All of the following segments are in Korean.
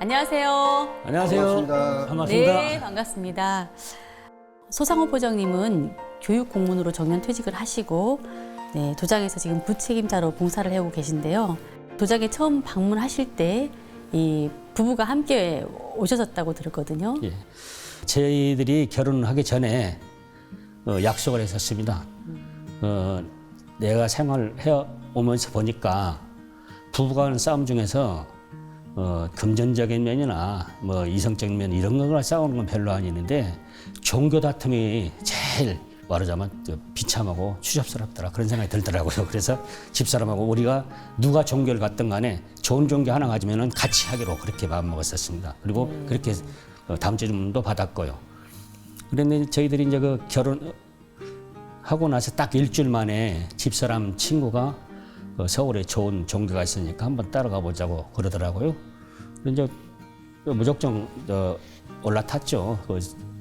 안녕하세요. 안녕하세요. 반갑습니다. 반갑습니다. 네, 반갑습니다. 소상호 보장님은 교육 공무원으로 정년 퇴직을 하시고 네, 도장에서 지금 부책임자로 봉사를 해오고 계신데요. 도장에 처음 방문하실 때 이 부부가 함께 오셨었다고 들었거든요. 예. 저희들이 결혼하기 전에 약속을 했었습니다. 내가 생활해 오면서 보니까 부부간 싸움 중에서 금전적인 면이나 뭐 이성적인 면 이런 거를 싸우는 건 별로 아니는데 종교 다툼이 제일 말하자면 비참하고 추잡스럽더라 그런 생각이 들더라고요. 그래서 집사람하고 우리가 누가 종교를 갖든 간에 좋은 종교 하나 가지면은 같이 하기로 그렇게 마음먹었었습니다. 그리고 그렇게 다음 주문도 받았고요. 그런데 저희들이 이제 그 결혼하고 나서 딱 일주일 만에 집사람 친구가 서울에 좋은 종교가 있으니까 한번 따라가 보자고 그러더라고요. 이제 무작정 올라탔죠.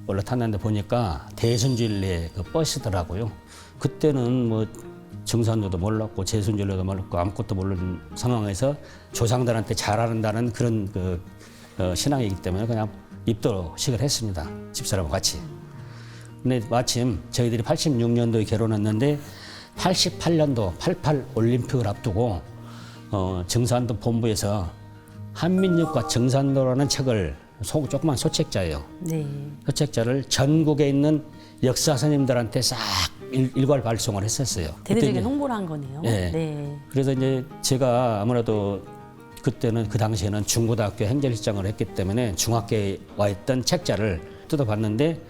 올라탔는데 보니까 대순진례 그 버스더라고요. 그때는 뭐 정산도도 몰랐고 재순진례도 몰랐고 아무것도 모르는 상황에서 조상들한테 잘하는다는 그런 신앙이기 때문에 그냥 입도식을 했습니다. 집사람과 같이. 근데 마침 저희들이 86년도에 결혼했는데 88년도 88 올림픽을 앞두고 정산도 본부에서 한민족과 정산도라는 책을 조그만 소책자예요. 네. 소책자를 전국에 있는 역사 선생님들한테 싹 일괄 발송을 했었어요. 대대적인 홍보를 한 거네요. 네. 네. 그래서 이제 제가 아무래도 그때는 그 당시에는 중고등학교 행정실장을 했기 때문에 중학교에 와 있던 책자를 뜯어봤는데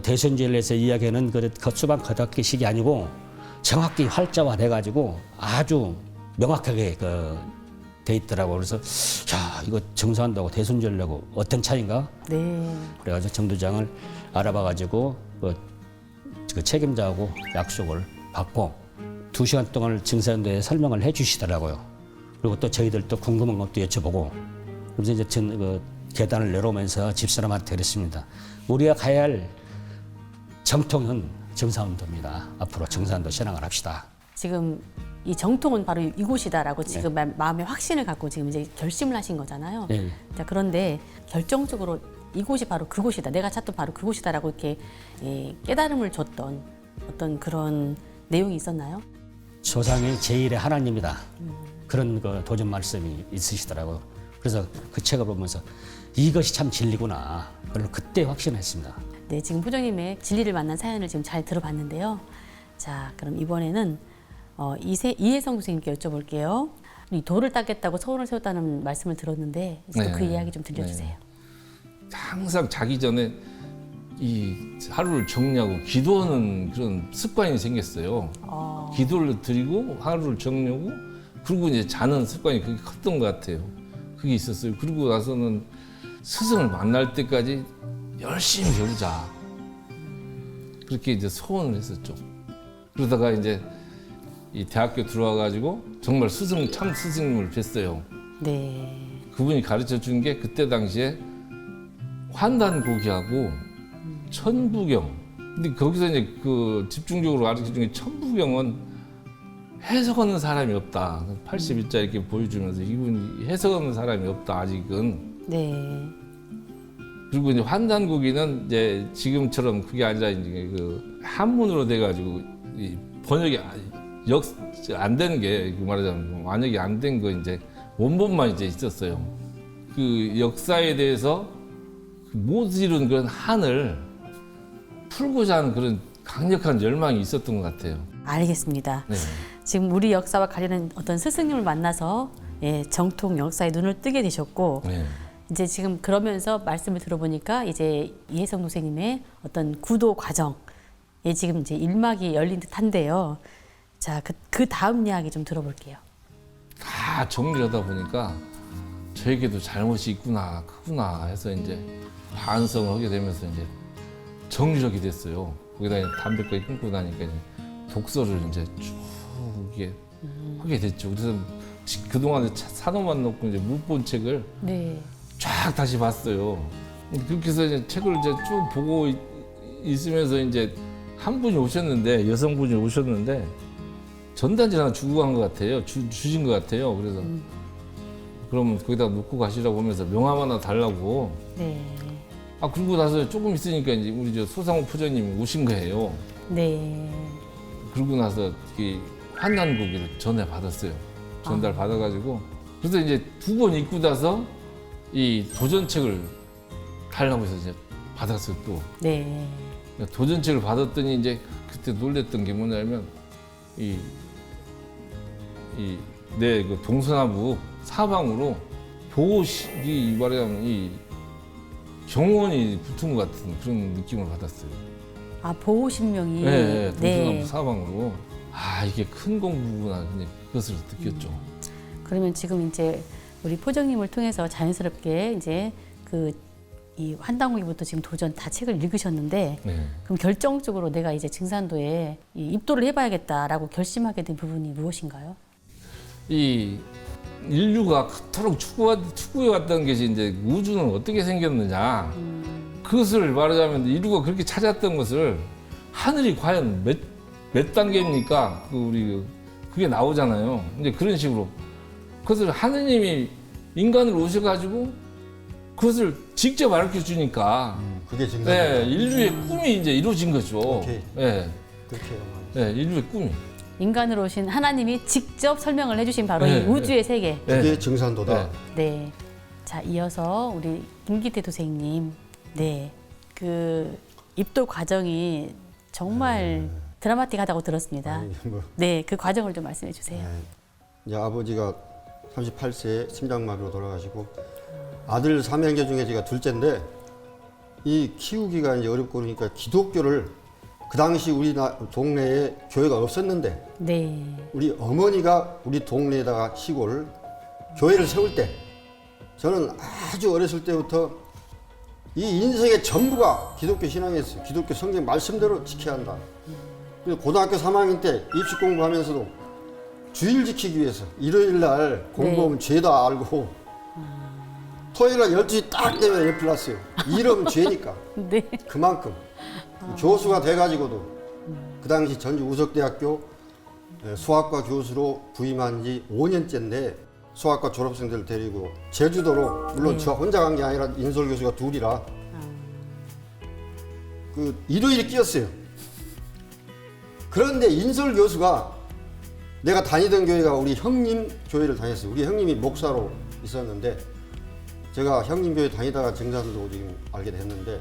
대순진례에서 이야기하는 그 수반 겉핥기식이 아니고 정확히 활자화돼가지고 아주 명확하게 돼 있더라고. 그래서 야 이거 정산도하고 대순진례하고 어떤 차이인가? 네. 그래가지고 정도장을 알아봐가지고 그 책임자하고 약속을 받고 2시간 동안 정산도에 설명을 해주시더라고요. 그리고 또 저희들도 궁금한 것도 여쭤보고 그래서 이제 계단을 내려오면서 집사람한테 그랬습니다. 우리가 가야 할 정통은 정산도입니다. 앞으로 정산도 신앙을 합시다. 지금 이 정통은 바로 이곳이다라고 지금 마음의 확신을 갖고 지금 이제 결심을 하신 거잖아요. 네. 자, 그런데 결정적으로 이곳이 바로 그곳이다. 내가 찾던 바로 그곳이다라고 이렇게 깨달음을 줬던 어떤 그런 내용이 있었나요? 조상이 제일의 하나님이다. 그런 도전 말씀이 있으시더라고요. 그래서 그 책을 보면서 이것이 참 진리구나. 그걸 그때 확신했습니다. 네, 지금 부장님의 진리를 만난 사연을 지금 잘 들어봤는데요. 자, 그럼 이번에는 이혜성 선생님께 여쭤볼게요. 이 돌을 닦겠다고 서원을 세웠다는 말씀을 들었는데 또 그 이야기 좀 들려주세요. 항상 자기 전에 이 하루를 정리하고 기도하는 그런 습관이 생겼어요. 기도를 드리고 하루를 정리하고 그리고 이제 자는 습관이 그게 컸던 것 같아요. 그게 있었어요. 그리고 나서는 스승을 만날 때까지 열심히 배우자. 그렇게 이제 소원을 했었죠. 그러다가 이제 이 대학교 들어와가지고 정말 참 스승님을 뵀어요. 네. 그분이 가르쳐 준 게 그때 당시에 환단고기하고 천부경. 근데 거기서 이제 그 집중적으로 가르쳐 준 게 천부경은 해석하는 사람이 없다. 81자 이렇게 보여주면서 이분이 해석하는 사람이 없다, 아직은. 네. 그리고 이제 환단고기는 이제 지금처럼 그게 아니라 이제 그 한문으로 돼가지고 이 번역이 안 되는 게 말하자면 완역이 안 된 거 이제 원본만 이제 있었어요. 그 역사에 대해서 못 이룬 그런 한을 풀고자 하는 그런 강력한 열망이 있었던 것 같아요. 알겠습니다. 네. 지금 우리 역사와 관련된 어떤 스승님을 만나서 정통 역사에 눈을 뜨게 되셨고 네. 이제 지금 그러면서 말씀을 들어보니까 이제 이혜성 선생님의 어떤 구도 과정에 지금 이제 일막이 열린 듯한데요. 자, 그 다음 이야기 좀 들어볼게요. 다 정리를 하다 보니까 저에게도 잘못이 있구나, 크구나 해서 이제 반성을 하게 되면서 이제 정리하게 됐어요. 거기다 이제 담배까지 끊고 나니까 이제 독서를 이제 쭉 이게 하게 됐죠. 그래서 그동안에 사놓만 놓고 이제 못 본 책을 네. 쫙 다시 봤어요. 그렇게 해서 이제 책을 이제 쭉 보고 있으면서 이제 한 분이 오셨는데, 여성분이 오셨는데 전단지 하나 주고 간 것 같아요. 주신 것 같아요. 그래서 그러면 거기다 놓고 가시라고 하면서 명함 하나 달라고. 네. 아 그러고 나서 조금 있으니까 이제 우리 저 소상호 포장님이 오신 거예요. 네. 그러고 나서 이 환난고기를 전해 받았어요. 전달 받아가지고 그래서 이제 2번 입고 나서 이 도전책을 달라고 해서 이제 받았어요 또. 네. 도전책을 받았더니 이제 그때 놀랬던 게 뭐냐면 내 그 동서남북 사방으로 보호식이 말하자면 이 경원이 붙은 것 같은 그런 느낌을 받았어요. 아, 보호신명이. 네, 동서남북 사방으로. 아 이게 큰 공부구나. 근데 그것을 느꼈죠. 그러면 지금 이제 우리 포정님을 통해서 자연스럽게 이제 이 환단고기부터 지금 도전 다 책을 읽으셨는데 네. 그럼 결정적으로 내가 이제 증산도에 이 입도를 해봐야겠다라고 결심하게 된 부분이 무엇인가요? 이 인류가 그토록 추구해 왔던 것이 이제 우주는 어떻게 생겼느냐. 그것을 말하자면 인류가 그렇게 찾았던 것을 하늘이 과연 몇 단계입니까? 그게 나오잖아요. 이제 그런 식으로 그것을 하느님이 인간으로 오셔가지고 그것을 직접 가르쳐 주니까 그게 증상. 네, 인류의 꿈이 이제 이루어진 거죠. 오케이. 네, 그렇게 네, 인류의 꿈이. 인간으로 오신 하나님이 직접 설명을 해주신 바로 네, 이 우주의 세계. 네. 그게 증산도다. 네. 자, 이어서 우리 김기태 도생님. 네. 그 입도 과정이 정말 드라마틱하다고 들었습니다. 아니, 뭐, 네, 그 과정을 좀 말씀해 주세요. 네. 이제 아버지가 38세에 심장마비로 돌아가시고 아들 삼형제 중에 제가 둘째인데 이 키우기가 이제 어렵고 그러니까 기독교를 그 당시 우리 동네에 교회가 없었는데 네. 우리 어머니가 우리 동네에다가 시골 교회를 세울 때 저는 아주 어렸을 때부터 이 인생의 전부가 기독교 신앙이었어요. 기독교 성경 말씀대로 지켜야 한다. 그래서 고등학교 3학년 때 입시 공부하면서도 주일 지키기 위해서 일요일 날 공부하면 죄다 알고 토요일 날 12시 딱 되면 연필 났어요. 이러면 죄니까. 네. 그만큼 교수가 돼가지고도 그 당시 전주 우석대학교 수학과 교수로 부임한 지 5년째인데 수학과 졸업생들 데리고 제주도로 물론 저 혼자 간 게 아니라 인솔 교수가 둘이라 그 일요일에 끼었어요. 그런데 인솔 교수가 내가 다니던 교회가 우리 형님 교회를 다녔어요. 우리 형님이 목사로 있었는데 제가 형님 교회 다니다가 증산도 지금 알게 됐는데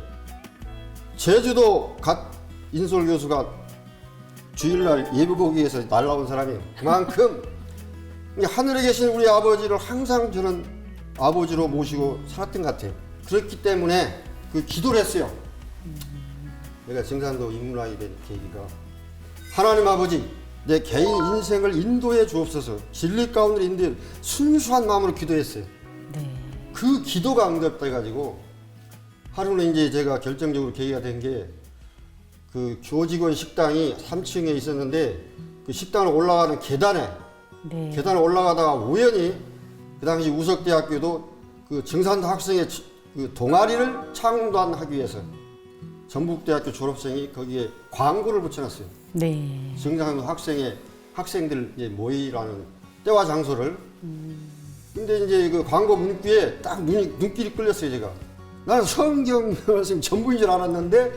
제주도 갓 인솔 교수가 주일날 예배보기에서 날라온 사람이에요. 그만큼 하늘에 계신 우리 아버지를 항상 저는 아버지로 모시고 살았던 것 같아요. 그렇기 때문에 그 기도를 했어요. 내가 증산도 입문하게 된 계기가 하나님 아버지 내 개인 인생을 인도해 주옵소서. 진리 가운데 인도해 순수한 마음으로 기도했어요. 네. 그 기도가 응답돼가지고 하루는 이제 제가 결정적으로 계기가 된 게 그 교직원 식당이 3층에 있었는데 그 식당을 올라가는 계단에 네. 계단을 올라가다가 우연히 그 당시 우석대학교도 그 증산도 학생의 그 동아리를 창단하기 위해서 전북대학교 졸업생이 거기에 광고를 붙여놨어요. 네. 증산도 학생들 이제 모이라는 때와 장소를. 근데 이제 그 광고 문구에 딱 눈길이 끌렸어요, 제가. 나는 성경 말씀 전부인 줄 알았는데,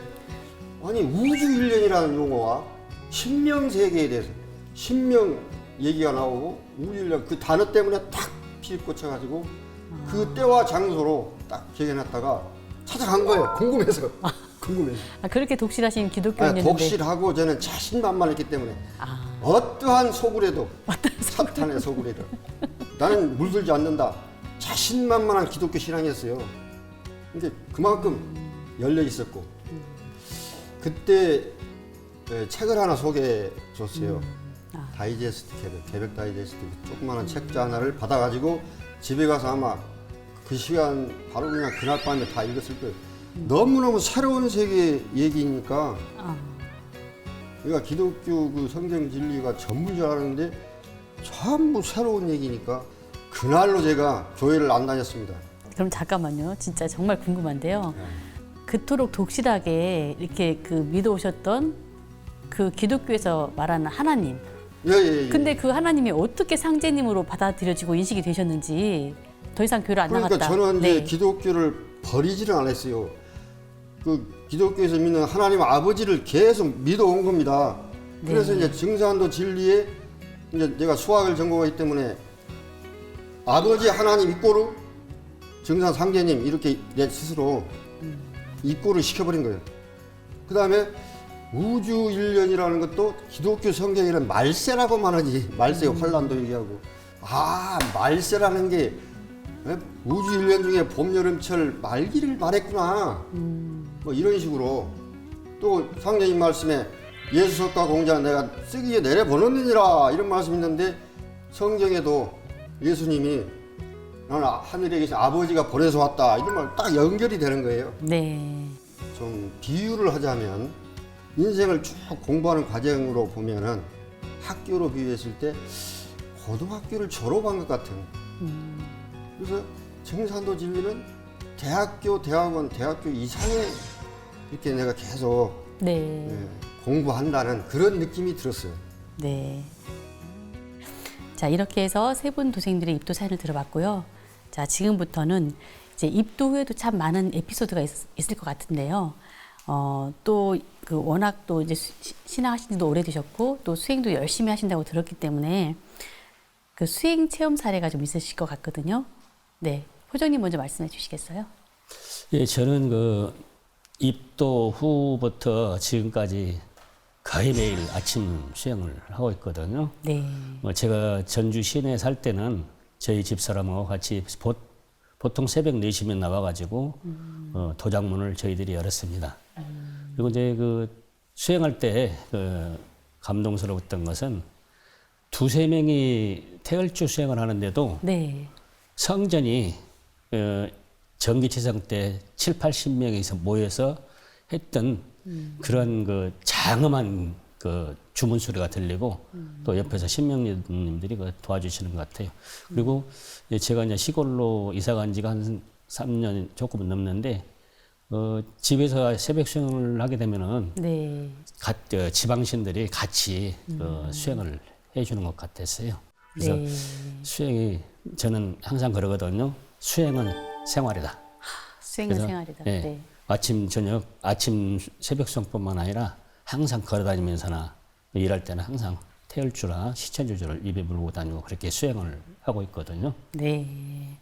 아니, 우주일련이라는 용어와 신명세계에 대해서, 신명 얘기가 나오고, 우주일련 그 단어 때문에 딱 피를 꽂혀가지고, 그 때와 장소로 딱 기억해놨다가 찾아간 거예요. 궁금해서. 궁금해서. 아, 그렇게 독실하신 기독교인이었는데. 독실하고 저는 자신만만했기 때문에 어떠한 소굴에도 사탄의 소굴에도 나는 물들지 않는다. 자신만만한 기독교 신앙이었어요. 근데 그만큼 열려 있었고 그때 책을 하나 소개해 줬어요. 다이제스트 개벽 다이제스트 조그마한 책자 하나를 받아가지고 집에 가서 아마 그 시간 바로 그냥 그날 밤에 다 읽었을 거예요. 너무너무 새로운 세계 얘기니까 그러니까 기독교 그 성경 진리가 전부인 줄 알았는데 전부 새로운 얘기니까 그날로 제가 교회를 안 다녔습니다. 그럼 잠깐만요. 진짜 정말 궁금한데요. 그토록 독실하게 이렇게 그 믿어오셨던 그 기독교에서 말하는 하나님. 예. 근데 그 하나님이 어떻게 상제님으로 받아들여지고 인식이 되셨는지 더 이상 교회를 안 그러니까 나갔다. 저는 이제 네. 기독교를 버리지는 않았어요. 그 기독교에서 믿는 하나님 아버지를 계속 믿어온 겁니다. 그래서 네. 이제 증산도 진리에 이제 내가 수학을 전공하기 때문에 아버지 하나님 입고로 증산 상제님 이렇게 내 스스로 입고를 시켜버린 거예요. 그 다음에 우주 일련이라는 것도 기독교 성경에는 말세라고만 하지. 말세 환란도 얘기하고. 아, 말세라는 게 우주 일련 중에 봄, 여름, 철 말기를 말했구나. 뭐 이런 식으로. 또 상제님 말씀에 예수 석가 공자 내가 쓰기에 내려보내느니라 이런 말씀이 있는데 성경에도 예수님이 나는 하늘에 계신 아버지가 보내서 왔다 이런 말 딱 연결이 되는 거예요. 네. 좀 비유를 하자면 인생을 쭉 공부하는 과정으로 보면은 학교로 비유했을 때 고등학교를 졸업한 것 같은. 그래서 증산도 진리는 대학교, 대학원, 대학교 이상의 이렇게 내가 계속 네. 공부한다는 그런 느낌이 들었어요. 네. 자, 이렇게 해서 세 분 도생님들의 입도 사연을 들어봤고요. 자, 지금부터는 이제 입도 후에도 참 많은 에피소드가 있을 것 같은데요. 또 그 워낙 또 이제 신앙하신 지도 오래되셨고 또 수행도 열심히 하신다고 들었기 때문에 그 수행 체험 사례가 좀 있으실 것 같거든요. 네. 호정님 먼저 말씀해 주시겠어요? 예, 저는 그 입도 후부터 지금까지 거의 매일 아침 수행을 하고 있거든요. 네. 제가 전주 시내에 살 때는 저희 집사람하고 같이 보통 새벽 4시면 나와가지고 도장문을 저희들이 열었습니다. 그리고 이제 그 수행할 때 그 감동스러웠던 것은 두세 명이 태열주 수행을 하는데도 네. 성전이 전기치상 때 7, 80명이서 모여서 했던 그런 그 장엄한 그 주문 소리가 들리고 또 옆에서 신명님들이 그 도와주시는 것 같아요. 그리고 제가 이제 시골로 이사 간 지가 한 3년 조금 넘는데 집에서 새벽 수행을 하게 되면은 네. 지방신들이 같이 수행을 해주는 것 같았어요. 그래서 네. 수행이 저는 항상 그러거든요. 수행은 생활이다. 수행은 그래서, 생활이다. 예, 네. 아침 새벽 수행뿐만 아니라 항상 걸어다니면서나 일할 때는 항상 태열주나 시천주를 입에 물고 다니고 그렇게 수행을 하고 있거든요. 네.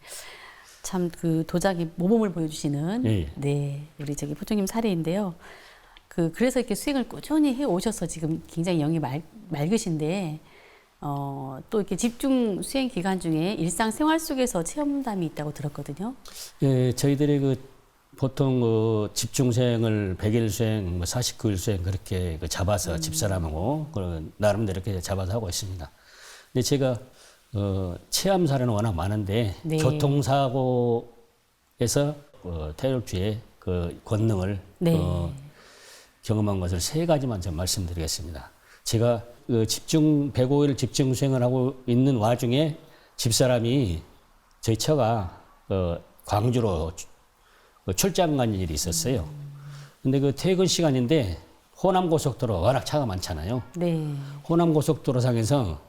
참 그 도자기 모범을 보여주시는 예. 네 우리 저기 포정님 사례인데요. 그래서 이렇게 수행을 꾸준히 해 오셔서 지금 굉장히 영이 맑으신데 또 이렇게 집중 수행 기간 중에 일상 생활 속에서 체험담이 있다고 들었거든요. 예, 저희들이 그 보통 그 집중 수행을 100일 수행, 뭐 49일 수행 그렇게 그 잡아서 집사람하고 나름대로 이렇게 잡아서 하고 있습니다. 근데 제가 체험 사례는 워낙 많은데 네. 교통사고에서 태열주의 그 권능을 네. 경험한 것을 3가지만 좀 말씀드리겠습니다. 제가 그 105일 집중 수행을 하고 있는 와중에 집사람이 저희 처가 광주로 출장 간 일이 있었어요. 근데 그 퇴근 시간인데 호남 고속도로 워낙 차가 많잖아요. 네. 호남 고속도로 상에서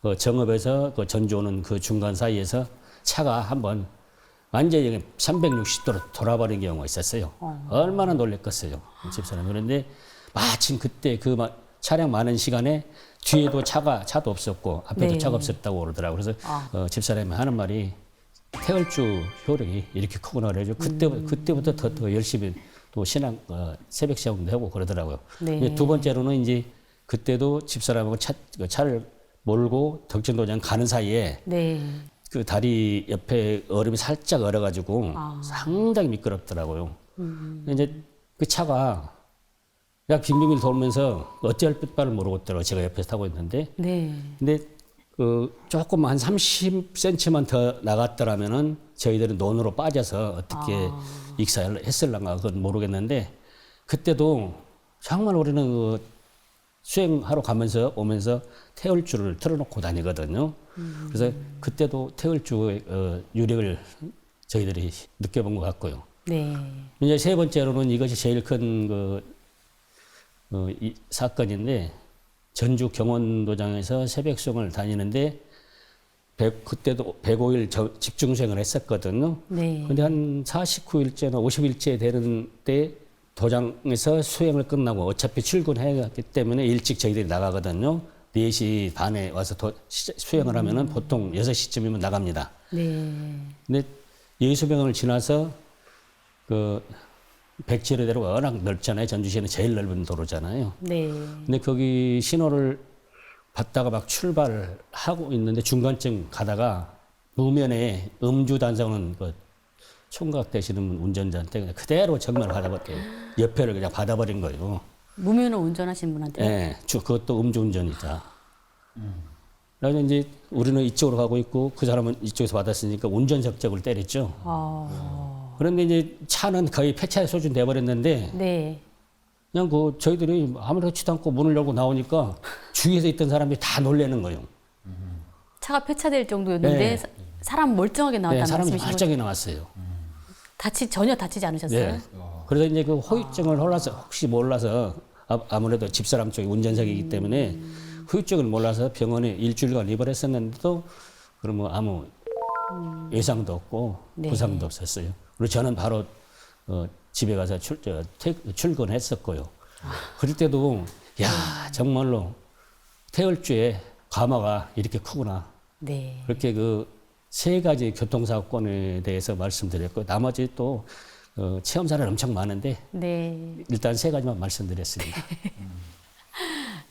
그 정읍에서 그 전주 오는 그 중간 사이에서 차가 한번 완전히 360도로 돌아버린 경우가 있었어요. 얼마나 놀랬겠어요, 집사람. 그런데 마침 그때 그 차량 많은 시간에 뒤에도 차도 없었고 앞에도 네. 차가 없었다고 그러더라고요. 그래서 집사람이 하는 말이 태열주 효력이 이렇게 크구나 그래가지고 그때부터 더 열심히 또 신앙 새벽 시험도 하고 그러더라고요. 네. 두 번째로는 이제 그때도 집사람하고 차를 몰고 덕진도장 가는 사이에 네. 그 다리 옆에 얼음이 살짝 얼어가지고 상당히 미끄럽더라고요. 이제 그 차가 약 빙빙 돌면서 어찌할 바를 모르겠더라고요. 제가 옆에서 타고 있는데. 네. 근데 조금 한 30cm만 더 나갔더라면은 저희들은 논으로 빠져서 어떻게 익사를 했을랑가 그건 모르겠는데 그때도 정말 우리는 그 수행하러 오면서 태열주를 틀어놓고 다니거든요. 그래서 그때도 태열주의 유력을 저희들이 느껴본 것 같고요. 네. 이제 세 번째로는 이것이 제일 큰 이 사건인데 전주 경원도장에서 새벽 수행을 다니는데 그때도 105일 집중 수행을 했었거든요. 네. 근데 한 49일째나 50일째 되는 때 도장에서 수행을 끝나고 어차피 출근해야 하기 때문에 일찍 저희들이 나가거든요. 4시 반에 와서 수행을 하면은 보통 6시쯤이면 나갑니다. 네. 근데 예수병을 지나서 그 백지로대로가 워낙 넓잖아요. 전주시에는 제일 넓은 도로잖아요. 네. 근데 거기 신호를 받다가 막 출발하고 있는데 중간쯤 가다가 무면에 음주 단속은 그 총각 되시는 분 운전자한테 그냥 그대로 정면을 받아버려요. 옆에를 그냥 받아버린 거예요. 무면허 운전하신 분한테. 네, 그것도 음주운전이다. 그래서 이제 우리는 이쪽으로 가고 있고 그 사람은 이쪽에서 받았으니까 운전석적을 때렸죠. 그런데 이제 차는 거의 폐차에 소진돼 버렸는데 네. 그냥 그 저희들이 아무렇지도 않고 문을 열고 나오니까 주위에서 있던 사람들이 다 놀라는 거예요. 차가 폐차될 정도였는데 네. 사람 멀쩡하게 네, 나왔다는 사람이 말씀이신 거죠? 멀쩡히 나왔어요. 전혀 다치지 않으셨어요? 네. 그래서 이제 그 후유증을 혹시 몰라서 아무래도 집사람 쪽이 운전석이기 때문에 후유증을 몰라서 병원에 일주일간 입원했었는데도 그럼 뭐 아무 외상도 없고 네. 부상도 없었어요. 그리고 저는 바로 집에 가서 출근했었고요. 그럴 때도 야 정말로 태열주에 가마가 이렇게 크구나. 네. 그렇게 그 세 가지 교통사고권에 대해서 말씀드렸고 나머지 또 체험 사례는 엄청 많은데 네. 일단 세 가지만 말씀드렸습니다.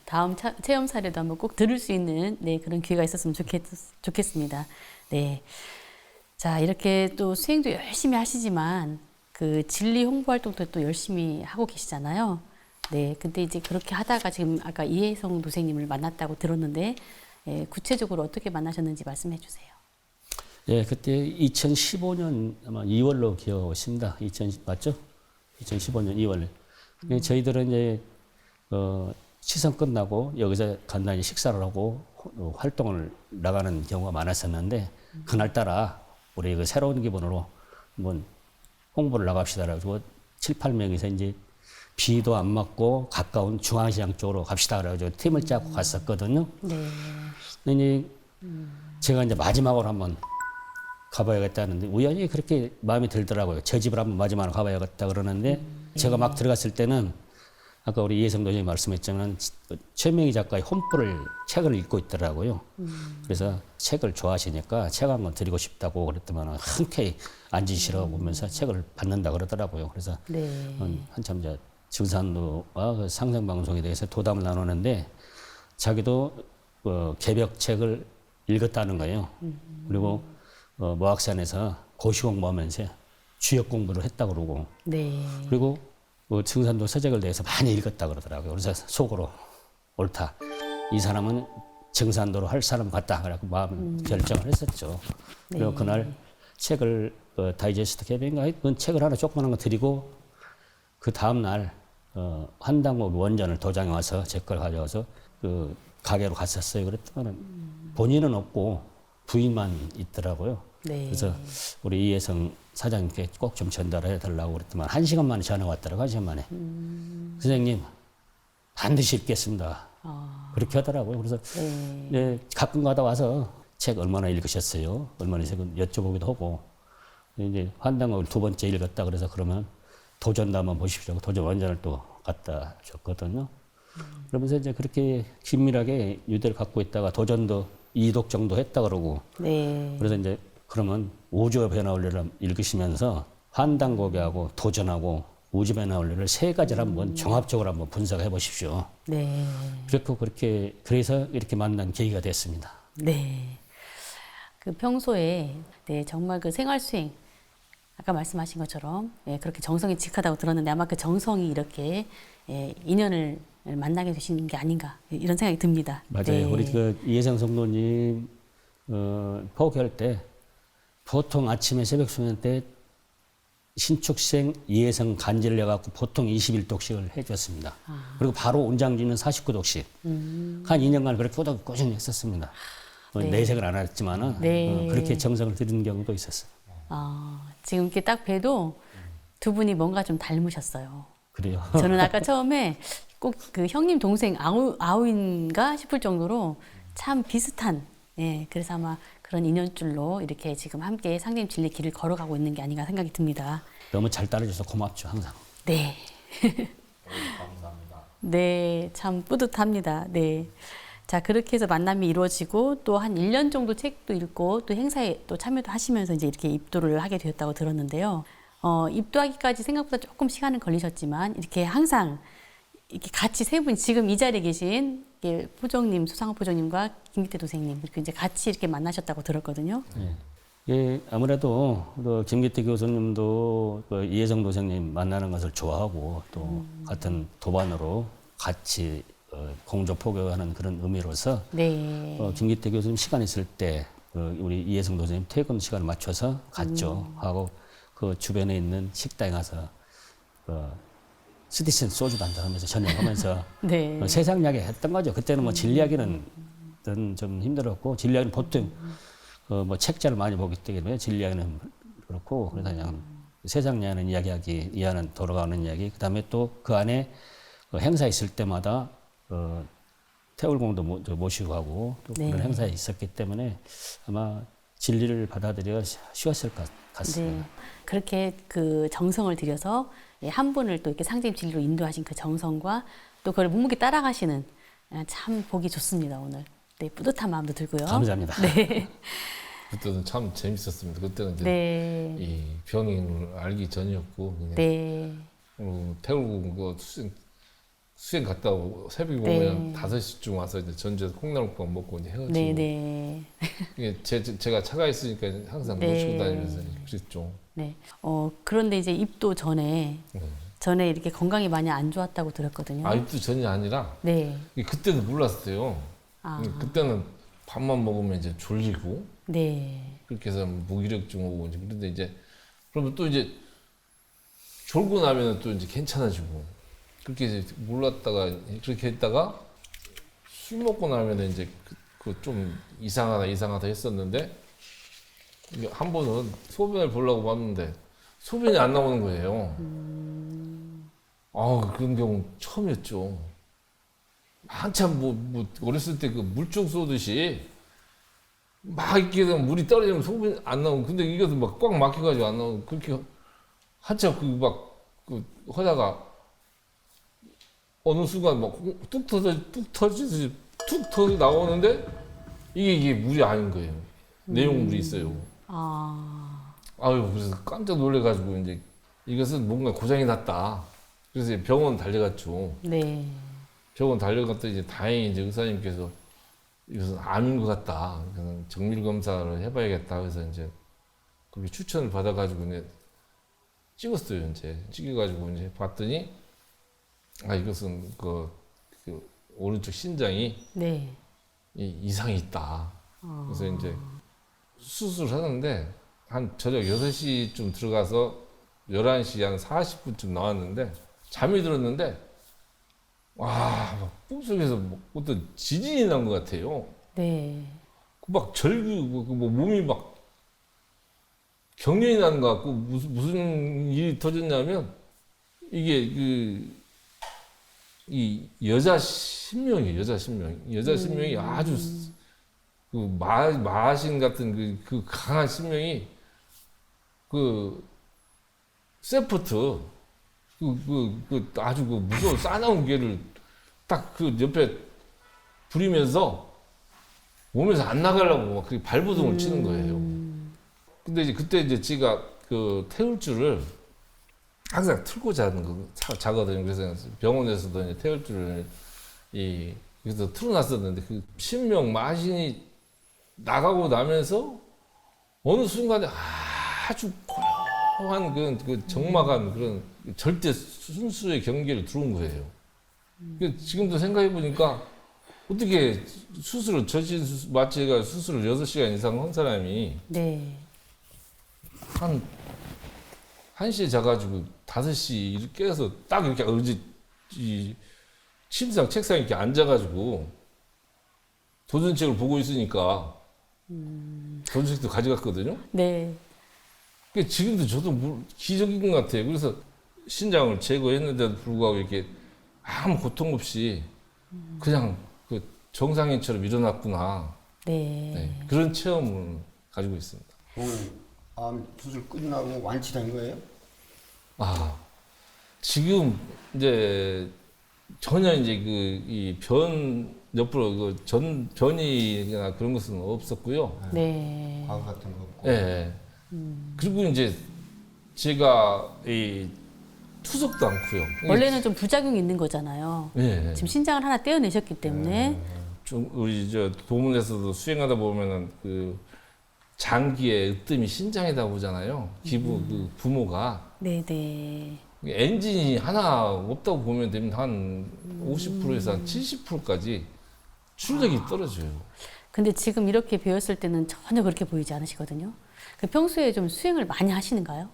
다음 체험 사례도 한번 꼭 들을 수 있는 네, 그런 기회가 있었으면 좋겠습니다. 네. 자, 이렇게 또 수행도 열심히 하시지만 그 진리 홍보 활동도 또 열심히 하고 계시잖아요. 네. 근데 이제 그렇게 하다가 지금 아까 이혜성 도생님을 만났다고 들었는데 구체적으로 어떻게 만나셨는지 말씀해 주세요. 예, 그때 2015년 아마 2월로 기억하고 있습니다. 맞죠? 2015년 2월. 저희들은 이제 시선 끝나고 여기서 간단히 식사를 하고 활동을 나가는 경우가 많았었는데 그날따라 우리 그 새로운 기분으로 한번 홍보를 나갑시다. 그래가지고 7, 8명이서 이제 비도 안 맞고 가까운 중앙시장 쪽으로 갑시다. 그래가지고 팀을 짜고 갔었거든요. 네. 근데 이제 제가 이제 마지막으로 한번 가봐야겠다는데 우연히 그렇게 마음이 들더라고요. 제 집을 한번 마지막으로 가봐야겠다 그러는데 제가 막 들어갔을 때는 아까 우리 이혜성 도전이 말씀했지만 최명희 작가의 혼불을 책을 읽고 있더라고요. 그래서 책을 좋아하시니까 책 한 권 드리고 싶다고 그랬더만 흔쾌히 앉으시라고 보면서 책을 받는다 그러더라고요. 그래서 네. 한참 저 증산도와 그 상상방송에 대해서 도담을 나누는데 자기도 개벽책을 읽었다는 거예요. 그리고 모악산에서 고시 공부하면서 주역 공부를 했다 그러고 네. 그리고 증산도 서적을 대해서 많이 읽었다 그러더라고요. 그래서 속으로 옳다. 이 사람은 증산도로 할 사람 같다. 그래서 마음 결정을 했었죠. 그리고 그날 책을 다이제스트 개변인가 그 책을 하나 조그마한 거 드리고 그 다음 날 한당목 원전을 도장에 와서 제 걸 가져와서 그 가게로 갔었어요. 그랬더니 본인은 없고 부인만 있더라고요. 네. 그래서 우리 이혜성 사장님께 꼭 좀 전달해 달라고 그랬더만 1시간 만에 전화 왔더라고요. 1시간 만에. 선생님 반드시 읽겠습니다. 그렇게 하더라고요. 그래서 네, 가끔 가다 와서 책 얼마나 읽으셨어요? 얼마나 책은 여쭤보기도 하고 이제 환당을 2번째 읽었다 그래서 그러면 도전도 한번 보십시오. 도전 원전을 또 갖다 줬거든요. 그러면서 이제 그렇게 긴밀하게 유대를 갖고 있다가 도전도 2독 정도 했다 그러고 네. 그래서 이제 그러면 우주의 변화 원리를 읽으시면서 환당고개하고 도전하고 우주 변화 원리를 세 가지를 한번 종합적으로 한번 분석해 보십시오. 네. 그래서 이렇게 만난 계기가 됐습니다. 네. 그 평소에 네, 정말 그 생활 수행 아까 말씀하신 것처럼 그렇게 정성이 직하다고 들었는데 아마 그 정성이 이렇게 인연을 만나게 되시는 게 아닌가 이런 생각이 듭니다. 맞아요. 네. 우리 그 이혜성 성도님 포교할 때 보통 아침에 새벽 수면 때 신축생 이혜성 간지를 내갖고 보통 21독씩을 해줬습니다. 그리고 바로 온장지는 49독씩. 한 2년간 그렇게 꾸준히 했었습니다. 내색을 안 했지만은 네. 그렇게 정성을 들이는 경우도 있었어요. 지금 이렇게 딱 봬도 두 분이 뭔가 좀 닮으셨어요. 그래요. 저는 아까 처음에 꼭 그 형님 동생 아우인가 싶을 정도로 참 비슷한 그래서 아마 그런 인연줄로 이렇게 지금 함께 상담 진리 길을 걸어가고 있는 게 아닌가 생각이 듭니다. 너무 잘 따라줘서 고맙죠, 항상. 네. 감사합니다. 네, 참 뿌듯합니다. 네. 자, 그렇게 해서 만남이 이루어지고 또 한 1년 정도 책도 읽고 또 행사에 또 참여도 하시면서 이제 이렇게 입도를 하게 되었다고 들었는데요. 입도하기까지 생각보다 조금 시간은 걸리셨지만 이렇게 항상 이렇게 같이 세 분 지금 이 자리에 계신 포정님, 소상호 포정님과 김기태 도생님 이렇게 이제 같이 이렇게 만나셨다고 들었거든요. 네. 예, 아무래도 또 김기태 교수님도 그 이혜성 도생님 만나는 것을 좋아하고 또 같은 도반으로 같이 공조 포교하는 그런 의미로서 네. 김기태 교수님 시간 있을 때 우리 이혜성 도생님 퇴근 시간을 맞춰서 갔죠. 하고 그 주변에 있는 식당에 가서 스티슨 소주도 한잔 하면서 저녁하면서 네. 세상 이야기 했던 거죠. 그때는 뭐 진리하기는 좀 힘들었고 진리하기는 보통 뭐 책자를 많이 보기 때문에 진리하기는 그렇고 그래서 그냥 세상 이야기 이하는 돌아가는 이야기 그다음에 또 그 안에 행사 있을 때마다 태울공도 모시고 하고 또 네. 그런 행사에 있었기 때문에 아마 진리를 받아들여 쉬웠을 것 같습니다. 네. 그렇게 그 정성을 들여서 한 분을 또 이렇게 상징 진리로 인도하신 그 정성과 또 그걸 묵묵히 따라가시는 참 보기 좋습니다, 오늘. 네, 뿌듯한 마음도 들고요. 감사합니다. 네. 그때는 참 재밌었습니다. 그때는 이제 네. 이 병인을 알기 전이었고 그냥 네. 태우고 그 수행 갔다 오고 새벽에 네. 보면 5시쯤 와서 이제 전주에서 콩나물밥 먹고 이제 헤어지고 네, 네. 이게 제가 차가 있으니까 항상 네. 모시고 다니면서 그랬죠. 네. 그런데 이제 입도 전에 이렇게 건강이 많이 안 좋았다고 들었거든요. 입도 전이 아니라 네. 그때는 몰랐어요. 아. 그때는 밥만 먹으면 이제 졸리고 네. 그렇게 해서 무기력증 오고 이제 그런데 이제 그러면 또 이제 졸고 나면은 또 이제 괜찮아지고 그렇게 이제 몰랐다가 그렇게 했다가 술 먹고 나면은 이제 그 좀 이상하다 했었는데 이게 한 번은 소변을 보려고 봤는데 소변이 안 나오는 거예요. 그런 경우 처음이었죠. 한참 뭐 어렸을 때 그 물총 쏘듯이 막 이렇게 되면 물이 떨어지면 소변이 안 나오고 근데 이것도 막 꽉 막혀가지고 안 나오고 그렇게 한참 하다가 어느 순간 막 뚝 터지듯이 툭 터져 나오는데 이게 물이 아닌 거예요. 내용물이 있어요. 그래서 깜짝 놀래가지고 이제 이것은 뭔가 고장이 났다. 그래서 병원 달려갔죠. 네. 병원 달려갔더니 이제 다행히 이제 의사님께서 이것은 암인 것 같다. 그래서 정밀 검사를 해봐야겠다. 그래서 이제 그렇게 추천을 받아가지고 이제 찍었어요. 이제 찍어가지고 이제 봤더니 이것은 그 오른쪽 신장이 네. 이상이 있다. 그래서 이제 수술을 하는데 한 저녁 6시쯤 들어가서 11시 한 40분쯤 나왔는데 잠이 들었는데 막 꿈속에서 어떤 지진이 난 것 같아요. 네. 막 절규, 몸이 막 경련이 나는 것 같고 무슨 일이 터졌냐면 이게 이 여자 신명이에요. 여자 신명이 아주 그 마신 같은 그 강한 신명이 세포트 아주 무서운 싸나운 개를 딱 그 옆에 부리면서 몸에서 안 나가려고 막 그렇게 발버둥을 치는 거예요. 근데 이제 그때 이제 제가 그 태울 줄을 항상 틀고 자거든요. 그래서 병원에서도 이제 태울 줄을 그래서 틀어놨었는데 그 신명 마신이 나가고 나면서 어느 순간에 아주 고요한 그 적막한 그런 절대 순수의 경계를 들어온 거예요. 지금도 생각해 보니까 어떻게 마취가 수술을 6시간 이상 한 사람이 네. 한 1시에 자가지고 5시 이렇게 깨서 딱 이렇게 이 침상 책상에 이렇게 앉아가지고 도전책을 보고 있으니까 도전책도 가져갔거든요. 네. 지금도 저도 기적인 것 같아요. 그래서 신장을 제거했는데도 불구하고 이렇게 아무 고통 없이 그냥 그 정상인처럼 일어났구나. 네. 네, 그런 체험을 가지고 있습니다. 오늘 암 수술 끝나고 완치된 거예요? 아, 지금 이제 전혀 이제 그 이 변 옆으로 그 변이나 그런 것은 없었고요. 네. 과거 같은 거 없고. 예. 그리고 이제 제가 이 투석도 않고요. 원래는 좀 부작용이 있는 거잖아요. 예. 지금 신장을 하나 떼어내셨기 때문에 좀 우리 저 도문에서도 수행하다 보면은 그 장기의 으뜸이 신장이다 보잖아요. 기부 그 부모가 네네. 엔진이 하나 없다고 보면 되면 한 50%에서 한 70%까지 출력이 떨어져요. 근데 지금 이렇게 배웠을 때는 전혀 그렇게 보이지 않으시거든요. 그 평소에 좀 수행을 많이 하시는가요?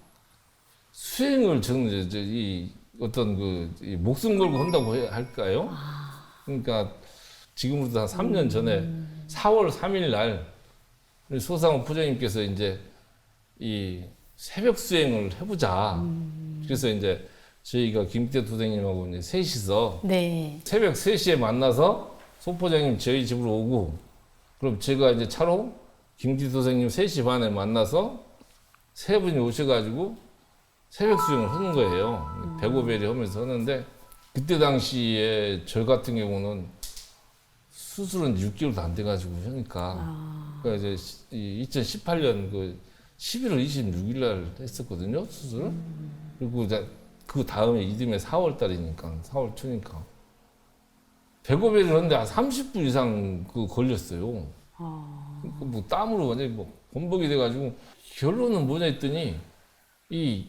수행을 저는 이제 이 어떤 이 목숨 걸고 한다고 할까요? 그러니까 지금부터 한 3년 전에 4월 3일 날 우리 소상호 부장님께서 이제 이 새벽 수행을 해보자. 그래서 이제 저희가 김태 도생님하고 이제 셋이서 네. 새벽 3시에 만나서 소포장님 저희 집으로 오고, 그럼 제가 이제 차로 김태 도생님 3시 반에 만나서 세 분이 오셔가지고 새벽 수행을 하는 거예요. 배고베리 하면서 하는데, 그때 당시에 저 같은 경우는 수술은 6개월도 안 돼가지고 하니까, 그러니까 이제 2018년 그 11월 26일 날 했었거든요, 수술을. 그리고 이제 그 다음에 이듬해 4월 달이니까, 4월 초니까. 배고베리를 하는데 한 30분 이상 걸렸어요. 그러니까 뭐 땀으로 완전히 뭐 범벅이 돼가지고, 결론은 뭐냐 했더니, 이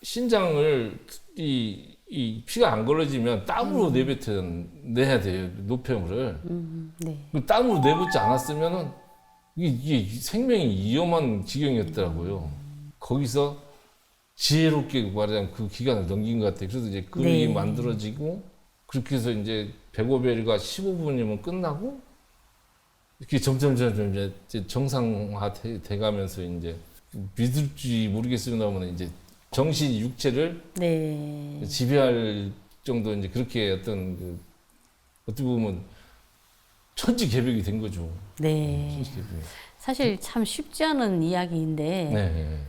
신장을 이 피가 안 걸러지면 땀으로 내야 돼요, 노폐물을. 네. 그 땀으로 내뱉지 않았으면은 이게 생명이 위험한 지경이었더라고요. 거기서 지혜롭게 말하자면 그 기간을 넘긴 것 같아요. 그래서 이제 근육이 네. 만들어지고, 그렇게 해서 이제 배고베리가 15분이면 끝나고, 이렇게 점점 이제 정상화 돼가면서 이제 믿을지 모르겠습니다만 이제 정신 육체를 네. 지배할 정도 이제 그렇게 어떤 어떻게 보면 천지개벽이 된 거죠. 네. 천지개벽. 사실 참 쉽지 않은 이야기인데, 네.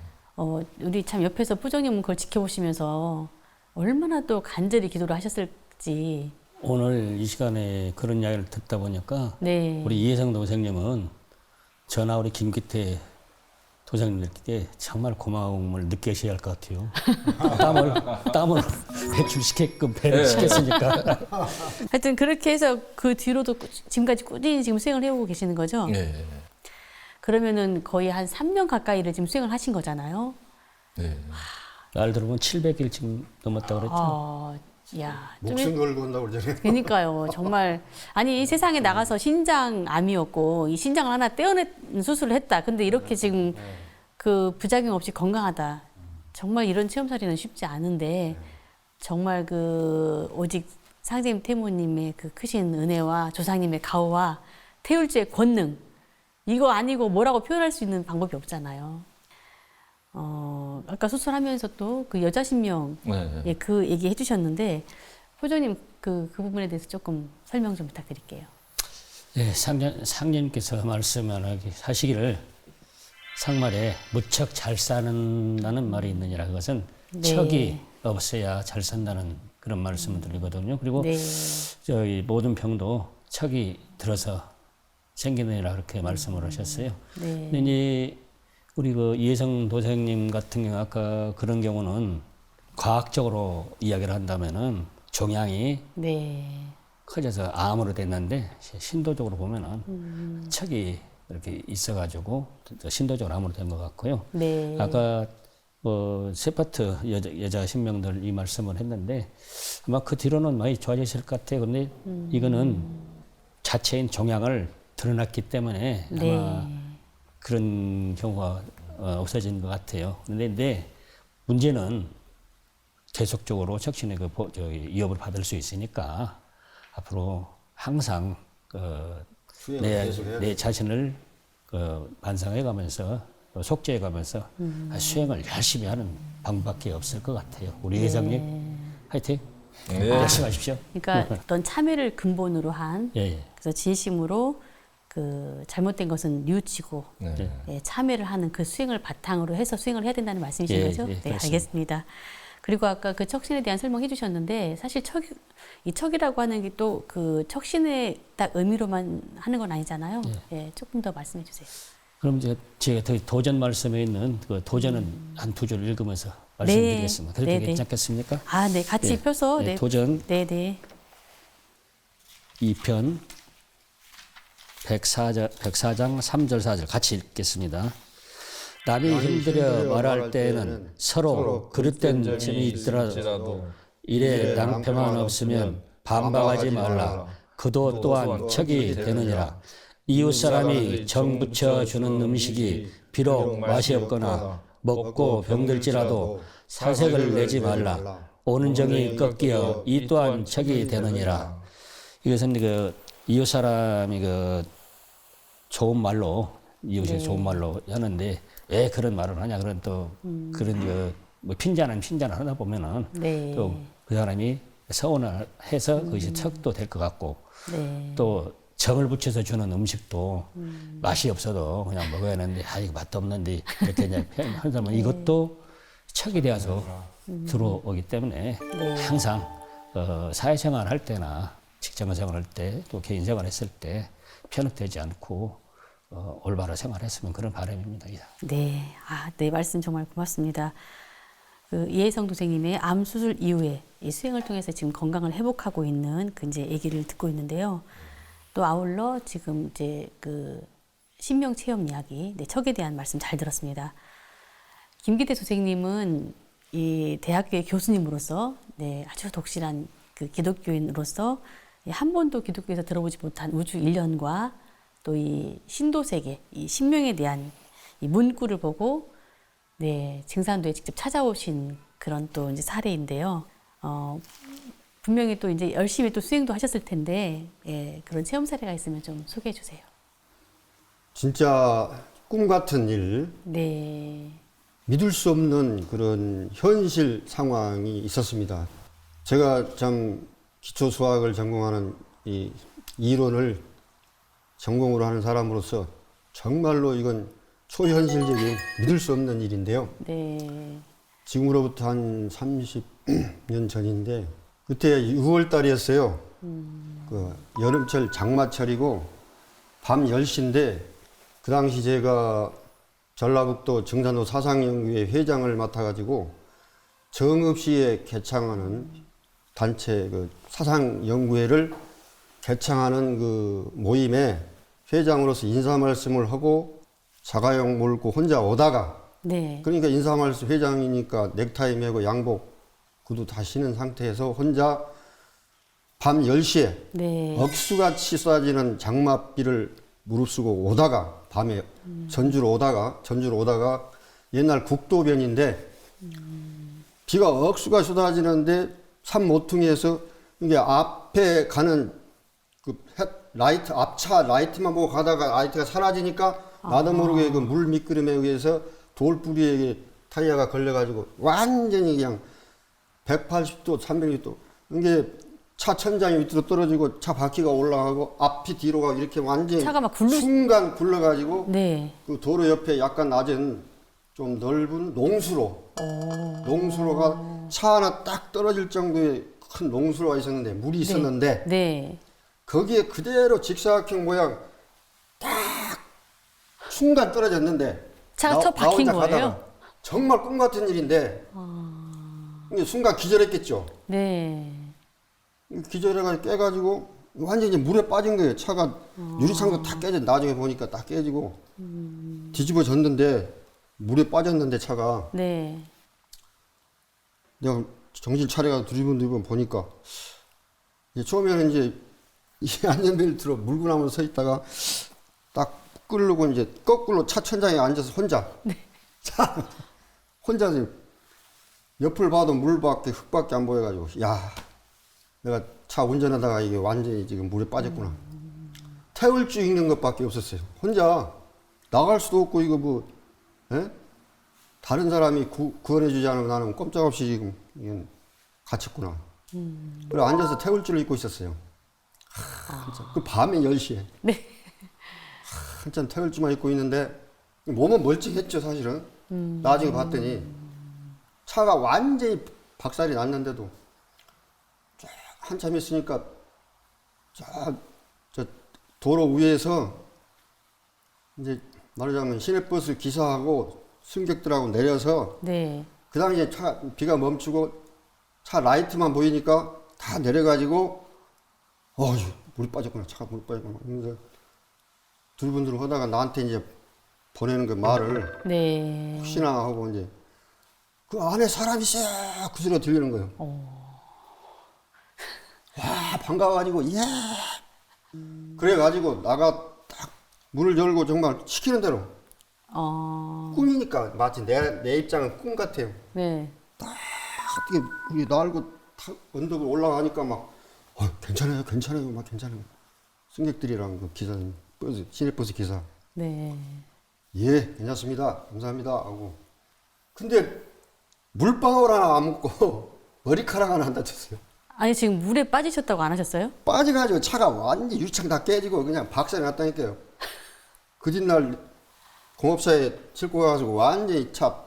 우리 참 옆에서 부장님은 그걸 지켜보시면서 얼마나 또 간절히 기도를 하셨을지. 오늘 이 시간에 그런 이야기를 듣다 보니까 네. 우리 이혜성 도생님은 저나 우리 김기태 도생님들께 정말 고마움을 느끼셔야 할 것 같아요. 땀을 배출시켰끔 배를 시켰으니까. 하여튼 그렇게 해서 그 뒤로도 지금까지 꾸준히 지금 수행을 해오고 계시는 거죠? 네. 그러면은 거의 한 3년 가까이를 지금 수행을 하신 거잖아요. 네. 날 들어보면 700일 지금 넘었다고 그랬죠. 야, 목숨 걸고 한다고 그러잖아요. 그러니까요. 정말 아니 이 세상에 나가서 신장암이었고 이 신장을 하나 떼어낸 수술을 했다. 근데 이렇게 지금 그 부작용 없이 건강하다. 정말 이런 체험살이는 쉽지 않은데 정말 그 오직 상제님 태모님의 그 크신 은혜와 조상님의 가호와 태울주의 권능 이거 아니고 뭐라고 표현할 수 있는 방법이 없잖아요. 아까 수술하면서 또 그 여자 신명 네. 예, 그 얘기 해주셨는데 포조님 그 부분에 대해서 조금 설명 좀 부탁드릴게요. 네, 상님께서 말씀하시기를 상말에 무척 잘 사는다는 말이 있느니라. 그것은 네. 척이 없어야 잘 산다는 그런 말씀을 드리거든요. 그리고 네. 저희 모든 병도 척이 들어서 생기느니라 그렇게 말씀을 하셨어요. 네. 근데 이제 우리 그 이혜성 도생님 같은 경우 아까 그런 경우는 과학적으로 이야기를 한다면은 종양이 네. 커져서 암으로 됐는데 신도적으로 보면은 척이 이렇게 있어가지고 신도적으로 암으로 된 것 같고요. 네. 아까 세파트 여자 신명들 이 말씀을 했는데 아마 그 뒤로는 많이 좋아지실 것 같아요. 근데 이거는 자체인 종양을 드러났기 때문에 아마 네. 그런 경우가 없어진 것 같아요. 그런데 문제는 계속적으로 척신의 위협을 받을 수 있으니까 앞으로 항상 수행을 계속 해야 내 자신을 반성해가면서 속죄해가면서 수행을 열심히 하는 방법밖에 없을 것 같아요. 우리 회장님 화이팅! 네. 열심히 하십시오. 그러니까 어떤 참회를 근본으로 한 예, 예. 그래서 진심으로 그 잘못된 것은 뉘우치고 네. 예, 참회를 하는 그 수행을 바탕으로 해서 수행을 해야 된다는 말씀이신 예, 거죠? 예, 네, 그렇습니다. 알겠습니다. 그리고 아까 그 척신에 대한 설명해 주셨는데 사실 이 척이라고 하는 게 또 그 척신의 딱 의미로만 하는 건 아니잖아요. 예, 조금 더 말씀해 주세요. 그럼 이제 제가 도전 말씀에 있는 그 도전은 한 두 줄 읽으면서 말씀드리겠습니다. 그렇게 네, 네. 괜찮겠습니까? 아, 네, 같이 예, 펴서 예, 네, 도전 네, 네, 2편 104장 3절 4절 같이 읽겠습니다. 남이 힘들여 말할 때에는 서로 그릇된 점이 있더라도 이래 낭패만 없으면 반박하지 말라. 그도 또한 척이 되느니라. 이웃 사람이 정 붙여 주는 음식이 비록 맛이 없거나 먹고 병들지라도 사색을 내지 말라. 오는 정이 꺾여 이 또한 척이 되느니라. 이것은 그 이웃 사람이 그 좋은 말로 이웃이 좋은 말로 하는데 왜 그런 말을 하냐 그런 또 그런 뭐 핀잔은 하다 보면은 네. 또 그 사람이 서운을 해서 그것이 척도 될 것 같고 네. 또 정을 붙여서 주는 음식도 맛이 없어도 그냥 먹어야 하는데 아 이거 맛도 없는데 이렇게 이제 표현하는 사람은 이것도 척이 되어서 들어오기 때문에 항상 사회생활 할 때나 직장생활 할 때 또 개인생활 했을 때 편협되지 않고 올바로 생활했으면 그런 바람입니다. 네, 네 말씀 정말 고맙습니다. 그 이혜성 도생님의 암 수술 이후에 이 수행을 통해서 지금 건강을 회복하고 있는 그 이제 얘기를 듣고 있는데요. 또 아울러 지금 이제 그 신명 체험 이야기, 네, 척에 대한 말씀 잘 들었습니다. 김기태 도생님은 이 대학교의 교수님으로서 네, 아주 독실한 그 기독교인으로서 한 번도 기독교에서 들어보지 못한 우주 일련과 또 이 신도 세계, 이 신명에 대한 이 문구를 보고 네, 증산도에 직접 찾아오신 그런 또 이제 사례인데요. 분명히 또 이제 열심히 또 수행도 하셨을 텐데 예, 그런 체험 사례가 있으면 좀 소개해 주세요. 진짜 꿈 같은 일, 네, 믿을 수 없는 그런 현실 상황이 있었습니다. 제가 참 기초 수학을 전공하는 이 이론을 전공으로 하는 사람으로서 정말로 이건 초현실적인 믿을 수 없는 일인데요. 네, 지금으로부터 한 30년 전인데 그때 6월 달이었어요. 그 여름철 장마철이고 밤 10시인데 그 당시 제가 전라북도 정산도 사상연구회 회장을 맡아가지고 정읍시에 개창하는 단체 그 사상연구회를 개창하는 그 모임에 회장으로서 인사 말씀을 하고 자가용 몰고 혼자 오다가 네, 그러니까 인사 말씀 회장이니까 넥타이 메고 양복 구두 다 신은 상태에서 혼자 밤 10시에 네, 억수같이 쏟아지는 장맛비를 무릅쓰고 오다가 밤에 전주로 오다가 옛날 국도변인데 비가 억수가 쏟아지는데 산 모퉁이에서 이게 앞에 가는 그 라이트 앞차 라이트만 보고 가다가 라이트가 사라지니까 나도 모르게 그 물 미끄럼에 의해서 돌뿌리에 타이어가 걸려가지고 완전히 그냥 180도 300도 이게 차 천장이 밑으로 떨어지고 차 바퀴가 올라가고 앞이 뒤로 가고 이렇게 완전히 차가 막 순간 굴러가지고 네, 그 도로 옆에 약간 낮은 좀 넓은 농수로가 차 하나 딱 떨어질 정도의 큰 농수로가 있었는데 물이 있었는데 네, 거기에 그대로 직사각형 모양 딱 순간 떨어졌는데 차가 쳐 박힌 나 혼자 거예요? 가다가 정말 꿈 같은 일인데 이게 순간 기절했겠죠. 네, 기절해가지고 깨가지고 완전히 물에 빠진 거예요. 차가 유리창도 다 깨져. 나중에 보니까 다 깨지고 뒤집어졌는데 물에 빠졌는데 차가 네, 내가 정신 차려가 두리번 보니까 이제 처음에는 이제 이 안전벨트로 물고 나면 서 있다가 딱 끌고 이제 거꾸로 차 천장에 앉아서 혼자 차 혼자서 옆을 봐도 물밖에 흙밖에 안 보여가지고 야 내가 차 운전하다가 이게 완전히 지금 물에 빠졌구나. 태울 줄 있는 것밖에 없었어요. 혼자 나갈 수도 없고 이거 뭐 에? 다른 사람이 구원해주지 않으면 나는 꼼짝없이 지금 이건 갇혔구나. 그래 앉아서 태울 줄을 잊고 있었어요. 진짜. 그 밤에 10시에. 네. 한참 태울주만 입고 있는데 몸은 멀쩡했죠 사실은. 나중에 봤더니 차가 완전히 박살이 났는데도 쫙 한참 있으니까 저 도로 위에서 이제 말하자면 시내버스 기사하고 승객들하고 내려서 네. 그 당시에 차 비가 멈추고 차 라이트만 보이니까 다 내려가지고 물이 빠졌구나 차가 물이 빠졌구나 이러면서 두리번두리 하다가 나한테 이제 보내는 그 말을 네. 혹시나 하고 이제 그 안에 사람 있어요 그 소리가 들리는 거예요. 와 반가워가지고 예 그래가지고 나가 딱 문을 열고 정말 시키는 대로 꿈이니까 마치 내 입장은 꿈 같아요. 네. 어떻게 우리 날고 언덕을 올라가니까 막 괜찮아요 괜찮아요 막 괜찮아요 승객들이랑 그 기사님 버스 시내버스 기사 네. 예 괜찮습니다 감사합니다 하고 근데 물방울 하나 안 묻고 머리카락 하나 안 다쳤어요. 아니 지금 물에 빠지셨다고 안 하셨어요? 빠져가지고 차가 완전 유리창 다 깨지고 그냥 박살이 났다니까요. 그 뒷날 공업사에 싣고 가가지고 완전히 차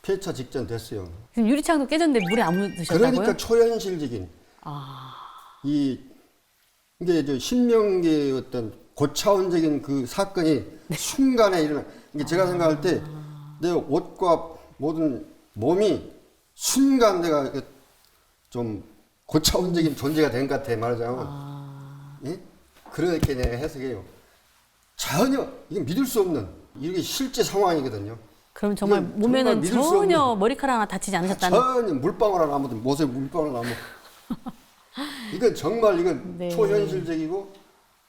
폐차 직전 됐어요. 지금 유리창도 깨졌는데 물에 안 묻으셨다고요? 그러니까 초현실적인 이게 저 신명기의 어떤 고차원적인 그 사건이 순간에 일어나. 이게 제가 생각할 때 내 옷과 모든 몸이 순간 내가 좀 고차원적인 존재가 된 것 같아 말하자면. 예? 그렇게 내가 해석해요. 전혀 이게 믿을 수 없는 이게 실제 상황이거든요. 그럼 정말 이건 몸에는 정말 믿을 수 전혀 없는- 머리카락 하나 다치지 않으셨다는. 전혀 물방울 하나 안 묻은 못에 물방울 하나 안 묻. 이건 정말 이건 네. 초현실적이고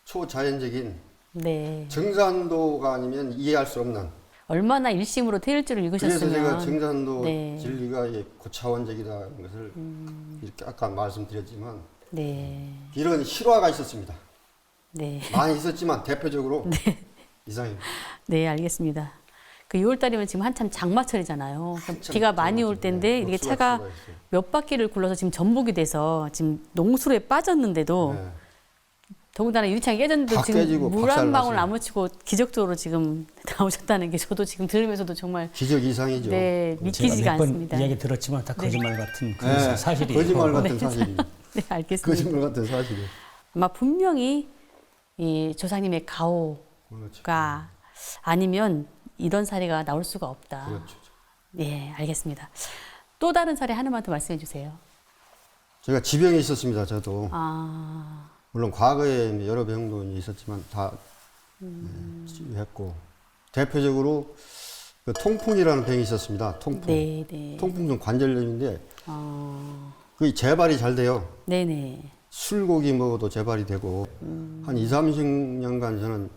초자연적인 네. 정산도가 아니면 이해할 수 없는. 얼마나 일심으로 태일주를 읽으셨으면. 그래서 제가 정산도 네. 진리가 이게 고차원적이다는 것을 이렇게 아까 말씀드렸지만 네. 이런 실화가 있었습니다. 네. 많이 있었지만 대표적으로 이상입니다. 네, 알겠습니다. 그 6월 달이면 지금 한참 장마철이잖아요. 그럼 한참 비가 많이 올 장마철, 때인데 네, 이게 녹수가 차가 수가 있어요. 몇 바퀴를 굴러서 지금 전복이 돼서 지금 농수로에 빠졌는데도 네. 더군다나 유리창이 깨졌는데도 다 지금 깨지고 물 한 방울 박살났어요. 안 묻히고 기적적으로 지금 나오셨다는 게 저도 지금 들으면서도 정말 기적 이상이죠. 네, 제가 믿기지가 몇 번 않습니다. 이야기 들었지만 다 거짓말 같은 그런 네, 사실이에요. 거짓말 같은 사실입니다. 네, 알겠습니다. 거짓말 같은 사실이에요. 아마 분명히 이 조상님의 가오가 그렇죠. 아니면 이런 사례가 나올 수가 없다. 그렇죠. 네, 알겠습니다. 또 다른 사례 하나만 더 말씀해 주세요. 제가 지병이 있었습니다. 저도 아, 물론 과거에 여러 병도 있었지만 다 치유했고 대표적으로 그 통풍이라는 병이 있었습니다. 통풍. 네, 네. 통풍은 관절염인데 아, 그게 재발이 잘 돼요. 네네. 술고기 먹어도 재발이 되고 한 20, 30년간 저는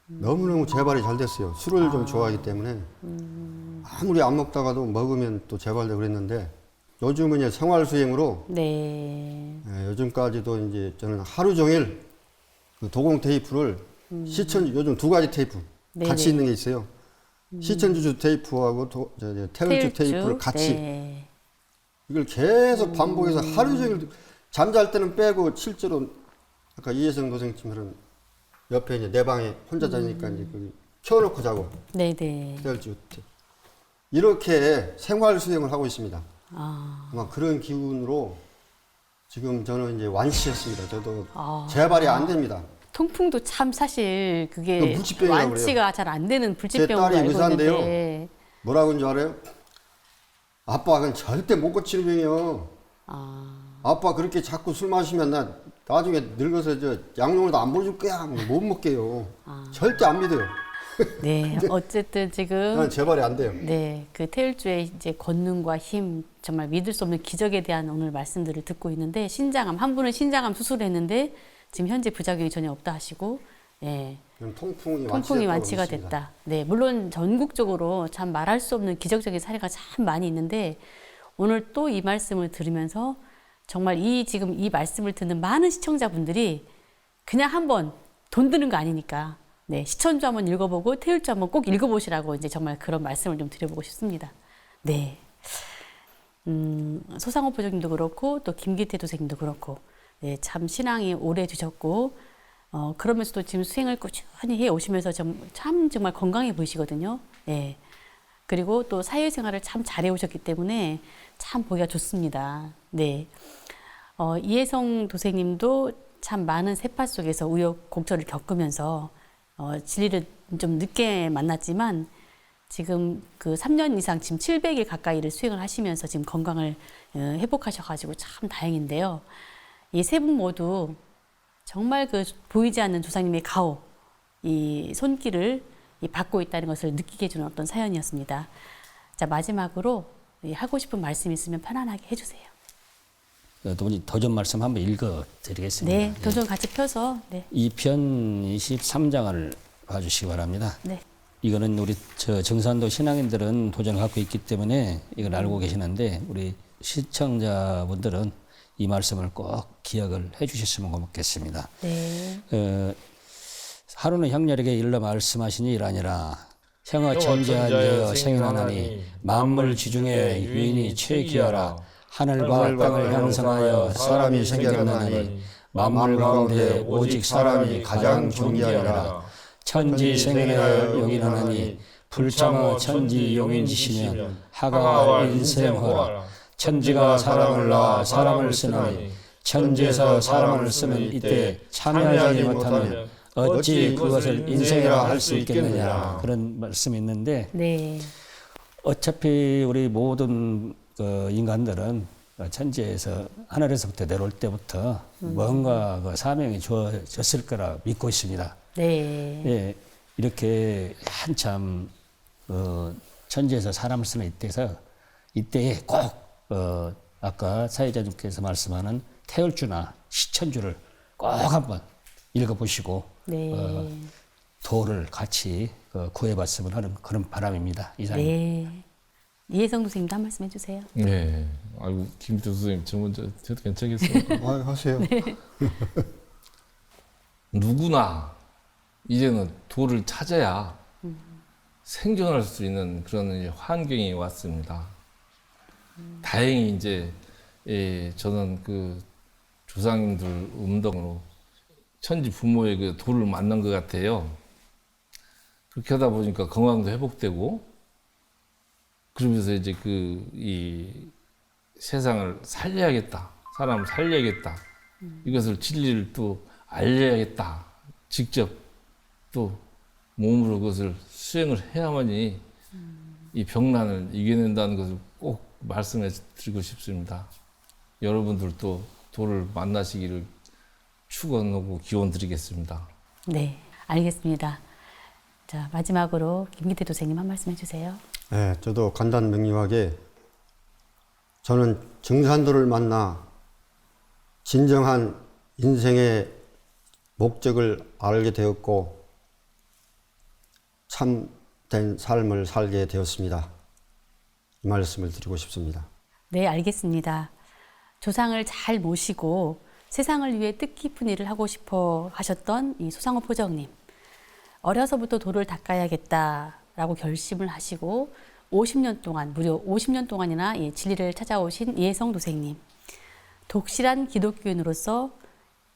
너무너무 재발이 잘 됐어요. 술을 좀 좋아하기 때문에 아무리 안 먹다가도 먹으면 또 재발되고 그랬는데 요즘은 이제 생활수행으로 네. 요즘까지도 이제 저는 하루 종일 그 도공 테이프를 시천주 요즘 두 가지 테이프 같이 네네. 있는 게 있어요. 시천주주 테이프하고 태일주 테이프를 같이 네. 이걸 계속 반복해서 하루 종일 잠잘 때는 빼고 실제로 아까 이혜성 도생님처럼 옆에 이제 내 방에 혼자 자니까 이제 그 켜놓고 자고 네네. 태일주 이렇게 생활 수행을 하고 있습니다. 아, 아마 그런 기운으로 지금 저는 이제 완치했습니다. 저도 아. 재발이 안 됩니다. 통풍도 참 사실 그 그게 불치병이라고 완치가 잘 안 되는 제 불치병으로 딸이 알고 의사인데요. 있는데. 뭐라고 하는 줄 알아요? 아빠 그건 절대 못 고치는 병이에요. 아, 아빠 그렇게 자꾸 술 마시면 나 나중에 늙어서 저 양용을 안 보내줄 거야. 못 먹게요. 절대 안 믿어요. 네. 어쨌든 지금 나는 재발이 안 돼요. 네, 그 태일주의 이제 권능과 힘, 정말 믿을 수 없는 기적에 대한 오늘 말씀들을 듣고 있는데 신장암 한 분은 신장암 수술을 했는데 지금 현재 부작용이 전혀 없다 하시고, 네, 그럼 통풍이 완치가 됐다. 네, 물론 전국적으로 참 말할 수 없는 기적적인 사례가 참 많이 있는데 오늘 또 이 말씀을 들으면서 정말 지금 이 말씀을 듣는 많은 시청자분들이 그냥 한번 돈 드는 거 아니니까. 네, 시천주 한번 읽어보고 태일주 한번 꼭 읽어보시라고 이제 정말 그런 말씀을 좀 드려보고 싶습니다. 네, 소상호 부장님도 그렇고 또 김기태 도생님도 그렇고, 네, 참 신앙이 오래 되셨고 그러면서도 지금 수행을 꾸준히 해 오시면서 참 정말 건강해 보이시거든요. 예. 그리고 또 사회생활을 참 잘해 오셨기 때문에 참 보기가 좋습니다. 네. 이혜성 도생님도 참 많은 세파 속에서 우여곡절을 겪으면서 진리를 좀 늦게 만났지만 지금 그 3년 이상 지금 700일 가까이를 수행을 하시면서 지금 건강을 회복하셔가지고 참 다행인데요. 이 세 분 모두 정말 그 보이지 않는 조상님의 가호, 이 손길을 받고 있다는 것을 느끼게 해주는 어떤 사연이었습니다. 자, 마지막으로 하고 싶은 말씀 있으면 편안하게 해주세요. 두 분이 도전 말씀 한번 읽어드리겠습니다. 네, 도전 같이 펴서. 네. 2편 23장을 봐주시기 바랍니다. 네. 이거는 우리 정산도 신앙인들은 도전을 갖고 있기 때문에 이걸 알고 계시는데 우리 시청자분들은 이 말씀을 꼭 기억을 해주셨으면 고맙겠습니다. 네. 하루는 형렬에게 일러 말씀하시니 이라니라. 형아 천지하여 생인하나니 만물 지중에 유인이 최귀하라. 하늘과 땅을 형성하여 사람이 생겨나니 만물 가운데 오직 사람이 가장 존귀하니라. 천지 생인하여 용인하나니 불참어 천지 용인지시면 하가와 인생화라. 천지가 사람을 낳아 사람을 쓰나니 천지에서 사람을 쓰는 이때 참여하지 못하면 어찌 그것을 인생이라 할 수 있겠느냐. 그런 말씀이 있는데 네. 어차피 우리 모든 그 인간들은 천지에서 하늘에서부터 내려올 때부터 뭔가 그 사명이 주어졌을 거라 믿고 있습니다. 네. 예, 이렇게 한참 천지에서 사람을 쓰는 이때에 꼭 아까 사회자님께서 말씀하는 태열주나 시천주를 꼭 한번 읽어보시고 네. 도를 같이 구해봤으면 하는 그런 바람입니다. 이상입니다. 네. 이혜성 선생님도 한 말씀 해주세요. 네. 아이고 김태 선생님 저 먼저 해도 괜찮겠습니까? 하세요. 누구나 이제는 도를 찾아야 생존할 수 있는 그런 이제 환경이 왔습니다. 다행히 이제 저는 그 조상님들 음덕으로 천지 부모의 그 도를 만난 것 같아요. 그렇게 하다 보니까 건강도 회복되고 그러면서 이제 이 세상을 살려야겠다, 사람을 살려야겠다, 이것을 진리를 또 알려야겠다, 직접 또 몸으로 그것을 수행을 해야만이 이 병난을 이겨낸다는 것을 꼭 말씀해 드리고 싶습니다. 여러분들도 도를 만나시기를 축원하고 기원 드리겠습니다. 네, 알겠습니다. 자, 마지막으로 김기태 도생님 한 말씀 해주세요. 네, 저도 간단 명료하게 저는 정산도를 만나 진정한 인생의 목적을 알게 되었고 참된 삶을 살게 되었습니다. 이 말씀을 드리고 싶습니다. 네, 알겠습니다. 조상을 잘 모시고 세상을 위해 뜻깊은 일을 하고 싶어 하셨던 이 소상호 포정님. 어려서부터 도를 닦아야겠다라고 결심을 하시고 50년 동안, 무려 50년 동안이나 진리를 찾아오신 이혜성 도생님. 독실한 기독교인으로서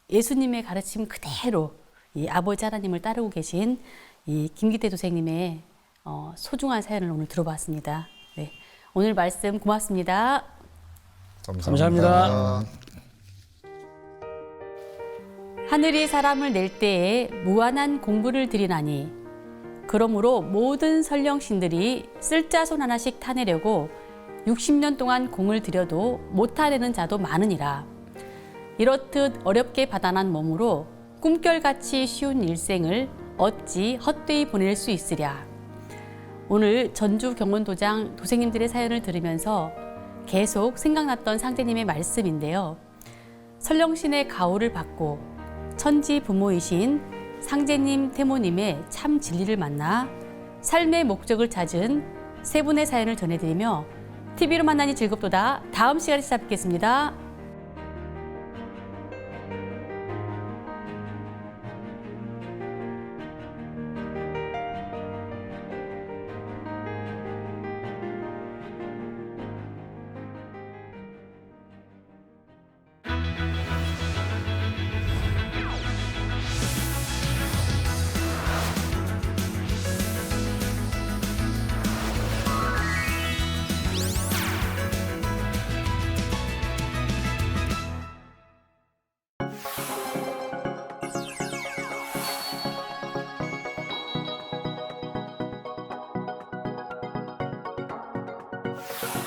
예수님의 가르침 그대로 이 아버지 하나님을 따르고 계신 이 김기태 도생님의 소중한 사연을 오늘 들어봤습니다. 네, 오늘 말씀 고맙습니다. 감사합니다. 하늘이 사람을 낼 때에 무한한 공부를 들이나니 그러므로 모든 선령신들이 쓸자손 하나씩 타내려고 60년 동안 공을 들여도 못 타내는 자도 많으니라. 이렇듯 어렵게 받아난 몸으로 꿈결같이 쉬운 일생을 어찌 헛되이 보낼 수 있으랴. 오늘 전주 경원도장 도생님들의 사연을 들으면서 계속 생각났던 상제님의 말씀인데요. 선령신의 가호를 받고 천지 부모이신 상제님, 태모님의 참 진리를 만나 삶의 목적을 찾은 세 분의 사연을 전해드리며 TV로 만나니 즐겁도다. 다음 시간에 찾아뵙겠습니다. 네.